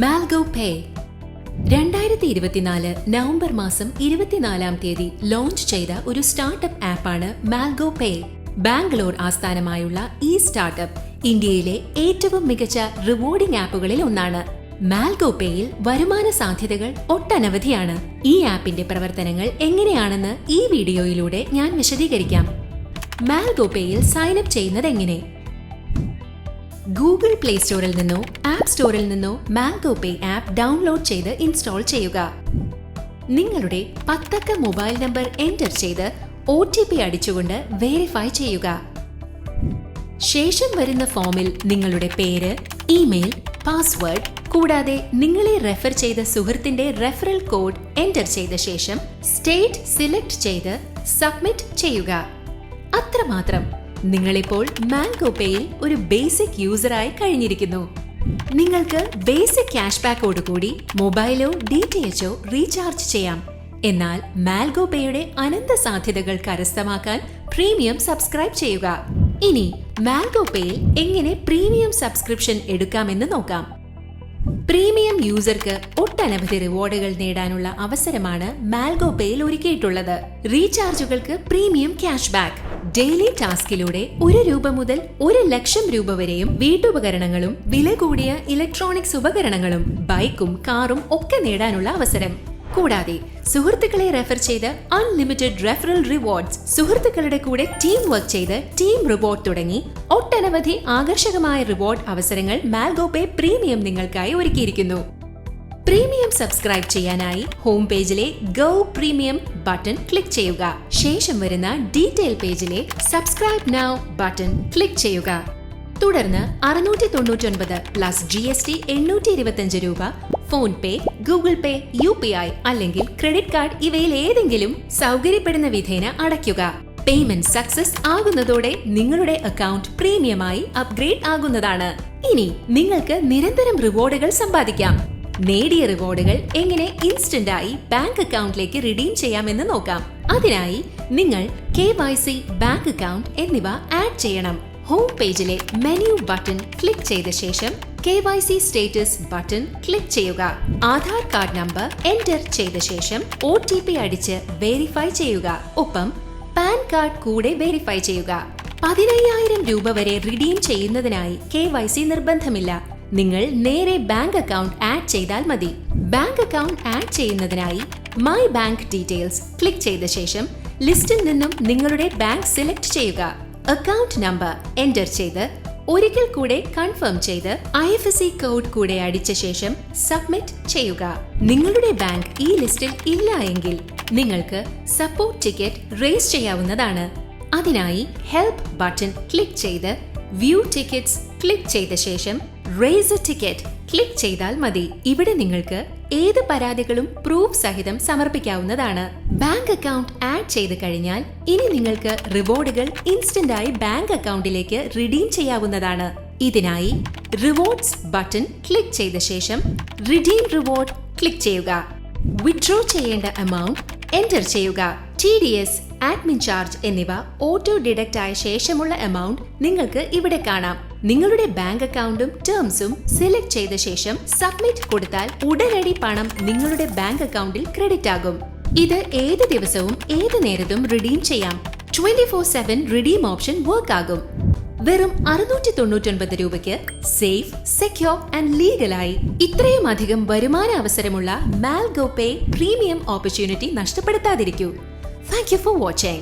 മാൽഗോ പേ 2024 November മാസം 24-ാം തീയതി launch ചെയ്ത ഒരു സ്റ്റാർട്ടപ്പ് ആപ്പാണ് മാൽഗോ പേ. ബാംഗ്ലൂർ ആസ്ഥാനമായുള്ള ഈ സ്റ്റാർട്ടപ്പ് ഇന്ത്യയിലെ ഏറ്റവും മികച്ച റിവാർഡിംഗ് ആപ്പുകളിൽ ഒന്നാണ്. മാൽഗോ പേയിൽ വരുമാന സാധ്യതകൾ ഒട്ടനവധിയാണ്. ഈ ആപ്പിന്റെ പ്രവർത്തനങ്ങൾ എങ്ങനെയാണെന്ന് ഈ വീഡിയോയിലൂടെ ഞാൻ വിശദീകരിക്കാം. മാൽഗോ പേയിൽ സൈൻ അപ്പ് ചെയ്യുന്നത് എങ്ങനെ? ഗൂഗിൾ പ്ലേ സ്റ്റോറിൽ നിന്നോ ആപ്പ് സ്റ്റോറിൽ നിന്നോ മാൽഗോ പേ ആപ്പ് ഡൗൺലോഡ് ചെയ്ത് ഇൻസ്റ്റാൾ ചെയ്യുക. നിങ്ങളുടെ 10 അക്ക മൊബൈൽ നമ്പർ എൻ്റർ ചെയ്ത് OTP അടിച്ചുകൊണ്ട് വെരിഫൈ ചെയ്യുക. ശേഷം വരുന്ന ഫോമിൽ നിങ്ങളുടെ പേര്, ഇമെയിൽ, പാസ്വേഡ് കൂടാതെ നിങ്ങളെ റെഫർ ചെയ്ത സുഹൃത്തിന്റെ റെഫറൽ കോഡ് എൻ്റർ ചെയ്ത ശേഷം സ്റ്റേറ്റ് സെലക്ട് ചെയ്ത് സബ്മിറ്റ് ചെയ്യുക. അത്രമാത്രം. നിങ്ങളിപ്പോൾ മാൽഗോ പേയിൽ ഒരു ബേസിക് യൂസറായി കഴിഞ്ഞിരിക്കുന്നു. നിങ്ങൾക്ക് ബേസിക് ക്യാഷ് ബാക്കോടുകൂടി മൊബൈലോ DTHോ റീചാർജ് ചെയ്യാം. എന്നാൽ മാൽഗോ പേയുടെ അനന്ത സാധ്യതകൾ കരസ്ഥമാക്കാൻ പ്രീമിയം സബ്സ്ക്രൈബ് ചെയ്യുക. ഇനി മാൽഗോ പേയിൽ എങ്ങനെ പ്രീമിയം സബ്സ്ക്രിപ്ഷൻ എടുക്കാമെന്ന് നോക്കാം. പ്രീമിയം യൂസർക്ക് ഒട്ടനവധി റിവാർഡുകൾ നേടാനുള്ള അവസരമാണ് മാൽഗോ പേയിൽ ഒരുക്കിയിട്ടുള്ളത്. റീചാർജുകൾക്ക് പ്രീമിയം ക്യാഷ് ബാക്ക്, ഡെയിലി ടാസ്കിലൂടെ 1 രൂപ മുതൽ 1 ലക്ഷം രൂപ വരെയും വീട്ടുപകരണങ്ങളും വില കൂടിയ ഇലക്ട്രോണിക്സ് ഉപകരണങ്ങളും ബൈക്കും കാറും ഒക്കെ നേടാനുള്ള അവസരം. കൂടാതെ സുഹൃത്തുക്കളെ റെഫർ ചെയ്ത് അൺലിമിറ്റഡ് റെഫറൽ റിവാർഡ്സ്, സുഹൃത്തുക്കളുടെ കൂടെ ടീം വർക്ക് ചെയ്ത് ടീം റിവാർഡ് തുടങ്ങി ഒട്ടനവധി ആകർഷകമായ റിവാർഡ് അവസരങ്ങൾ മാൽഗോ പേ പ്രീമിയം നിങ്ങൾക്കായി ഒരുക്കിയിരിക്കുന്നു. പ്രീമിയം സബ്സ്ക്രൈബ് ചെയ്യാനായി ഹോം പേജിലെ ഗോ പ്രീമിയം ബട്ടൺ ക്ലിക്ക് ചെയ്യുക. ശേഷം വരുന്ന ഡീറ്റെയിൽ പേജിലെ സബ്സ്ക്രൈബ് നൗ ബട്ടൺ ക്ലിക്ക് ചെയ്യുക. തുടർന്ന് 699 പ്ലസ് GST 825 രൂപ ഫോൺ പേ, ഗൂഗിൾ പേ, UPI അല്ലെങ്കിൽ ക്രെഡിറ്റ് കാർഡ് ഇവയിൽ ഏതെങ്കിലും സൗകര്യപ്പെടുന്ന വിധേന അടയ്ക്കുക. പേയ്മെന്റ് സക്സസ് ആകുന്നതോടെ നിങ്ങളുടെ അക്കൗണ്ട് പ്രീമിയമായി അപ്ഗ്രേഡ് ആകുന്നതാണ്. ഇനി നിങ്ങൾക്ക് നിരന്തരം റിവാർഡുകൾ സമ്പാദിക്കാം. നേടിയ റിവാർഡുകൾ എങ്ങനെ ഇൻസ്റ്റന്റ് ആയി ബാങ്ക് അക്കൗണ്ടിലേക്ക് റിഡീം ചെയ്യാമെന്ന് നോക്കാം. അതിനായി നിങ്ങൾ KYC, ബാങ്ക് അക്കൗണ്ട് എന്നിവ ആഡ് ചെയ്യണം. ഹോം പേജിലെ മെനു ബട്ടൺ ക്ലിക്ക് ചെയ്ത ശേഷം KYC സ്റ്റേറ്റസ് ബട്ടൺ ക്ലിക്ക് ചെയ്യുക. ആധാർ കാർഡ് നമ്പർ എൻ്റർ ചെയ്ത ശേഷം OTP അടിച്ച് വെരിഫൈ ചെയ്യുക. ഒപ്പം പാൻ കാർഡ് കൂടെ വെരിഫൈ ചെയ്യുക. 15,000 രൂപ വരെ റിഡീം ചെയ്യുന്നതിനായി KYC നിർബന്ധമില്ല. നിങ്ങൾ നേരെ ബാങ്ക് അക്കൗണ്ട് ആഡ് ചെയ്താൽ മതി. ബാങ്ക് അക്കൗണ്ട് ആഡ് ചെയ്യുന്നതിനായി മൈ ബാങ്ക് ഡീറ്റെയിൽസ് ക്ലിക്ക് ചെയ്ത ശേഷം ലിസ്റ്റിൽ നിന്നും നിങ്ങളുടെ ബാങ്ക് സെലക്ട് ചെയ്യുക. അക്കൗണ്ട് നമ്പർ എൻ്റർ ചെയ്ത് ഒരിക്കൽ കൂടെ കൺഫേം ചെയ്ത് IFSC കോഡ് കൂടെ അടിച്ച ശേഷം സബ്മിറ്റ് ചെയ്യുക. നിങ്ങളുടെ ബാങ്ക് ഈ ലിസ്റ്റിൽ ഇല്ല എങ്കിൽ നിങ്ങൾക്ക് സപ്പോർട്ട് ടിക്കറ്റ് റേസ് ചെയ്യാവുന്നതാണ്. അതിനായി ഹെൽപ്പ് ബട്ടൺ ക്ലിക്ക് ചെയ്ത് വ്യൂ ടിക്കറ്റ്സ് ക്ലിക്ക് ചെയ്ത ശേഷം റേസ് എ ടിക്കറ്റ് ക്ലിക്ക് ചെയ്താൽ മതി. ഇവിടെ നിങ്ങൾക്ക് ഏത് പരാതികളും പ്രൂഫ് സഹിതം സമർപ്പിക്കാവുന്നതാണ്. ബാങ്ക് അക്കൗണ്ട് ആഡ് ചെയ്ത് കഴിഞ്ഞാൽ ഇനി നിങ്ങൾക്ക് റിവാർഡുകൾ ഇൻസ്റ്റന്റ് ആയി ബാങ്ക് അക്കൗണ്ടിലേക്ക് റിഡീം ചെയ്യാവുന്നതാണ്. ഇതിനായി റിവാർഡ്സ് ബട്ടൺ ക്ലിക്ക് ചെയ്ത ശേഷം റിഡീം റിവാർഡ് ക്ലിക്ക് ചെയ്യുക. വിഡ്രോ ചെയ്യേണ്ട എമൗണ്ട് എൻ്റർ ചെയ്യുക. TDS, അഡ്മിൻ ചാർജ് എന്നിവ ഓട്ടോ ഡിഡക്റ്റ് ആയ ശേഷമുള്ള എമൗണ്ട് നിങ്ങൾക്ക് ഇവിടെ കാണാം. നിങ്ങളുടെ ബാങ്ക് അക്കൗണ്ടും ടേംസും സെലക്ട് ചെയ്ത ശേഷം സബ്മിറ്റ് കൊടുത്താൽ ഉടനടി പണം നിങ്ങളുടെ ബാങ്ക് അക്കൗണ്ടിൽ ക്രെഡിറ്റ് ആകും. ഇത് ഏത് ദിവസവും ഏത് നേരത്തും റിഡീം ചെയ്യാം. 24/7 റിഡീം ഓപ്ഷൻ വർക്ക് ആകും. വെറും 699 രൂപയ്ക്ക് സേഫ്, സെക്യൂർ ആൻഡ് ലീഗലായി ഇത്രയും അധികം വരുമാന അവസരമുള്ള മാൽഗോ പേ പ്രീമിയം ഓപ്പർച്യൂണിറ്റി നഷ്ടപ്പെടുത്താതിരിക്കൂ. Thank you for watching.